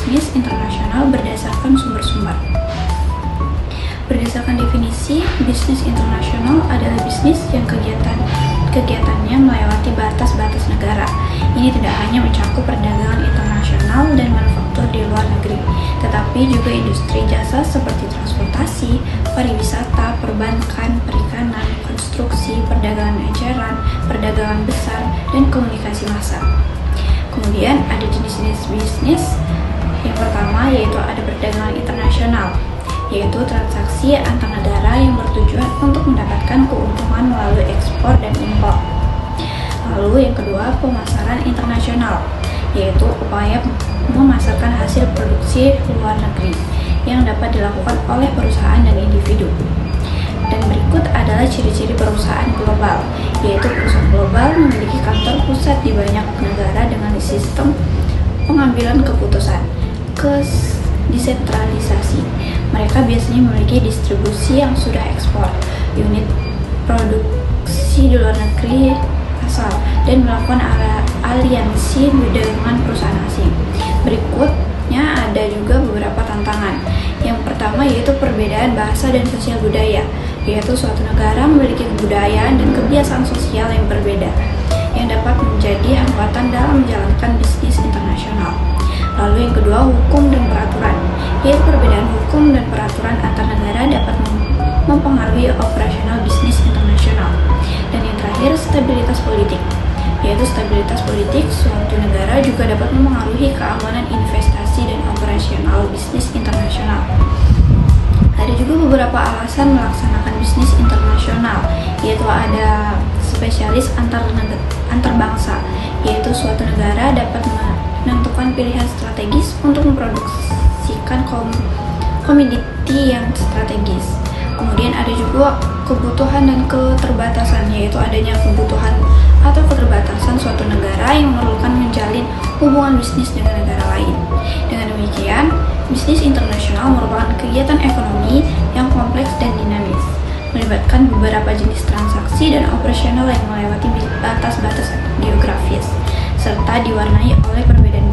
bisnis internasional berdasarkan sumber-sumber. Berdasarkan definisi, bisnis internasional adalah bisnis yang kegiatannya melewati batas-batas negara. Ini tidak hanya mencakup perdagangan internasional dan manufaktur di luar negeri, tetapi juga industri jasa seperti transportasi, pariwisata, perbankan, perikanan, konstruksi, perdagangan eceran, perdagangan besar, dan komunikasi massa. Kemudian ada jenis-jenis bisnis. Yang pertama yaitu ada perdagangan internasional, yaitu transaksi antar negara yang bertujuan untuk mendapatkan keuntungan melalui ekspor dan impor. Lalu yang kedua, pemasaran internasional, yaitu upaya memasarkan hasil produksi luar negeri yang dapat dilakukan oleh perusahaan dan individu. Dan berikut adalah ciri-ciri perusahaan global, yaitu perusahaan global memiliki kantor pusat di banyak negara dengan sistem pengambilan keputusan desentralisasi. Mereka biasanya memiliki distribusi yang sudah ekspor, unit produksi di luar negeri asal, dan melakukan aliansi dengan perusahaan asing. Berikutnya ada juga beberapa tantangan. Yang pertama yaitu perbedaan bahasa dan sosial budaya, yaitu suatu negara memiliki kebudayaan dan kebiasaan sosial yang berbeda, yang dapat menjadi hambatan dalam menjalankan bisnis internasional. Lalu yang kedua, hukum dan peraturan, yaitu perbedaan hukum dan peraturan antar negara dapat mempengaruhi operasional bisnis internasional. Dan yang terakhir, stabilitas politik, yaitu stabilitas politik suatu negara juga dapat mempengaruhi keamanan investasi dan operasional bisnis internasional. Ada juga beberapa alasan melaksanakan bisnis internasional, yaitu ada spesialis antar bangsa, yaitu suatu negara dapat menentukan pilihan strategis untuk memproduksikan komoditi yang strategis. Kemudian ada juga kebutuhan dan keterbatasan, yaitu adanya kebutuhan atau keterbatasan suatu negara yang memerlukan menjalin hubungan bisnis dengan negara lain. Dengan demikian, bisnis internasional merupakan kegiatan ekonomi yang kompleks dan dinamis, melibatkan beberapa jenis transaksi dan operasional yang melewati batas-batas geografis, serta diwarnai oleh perbedaan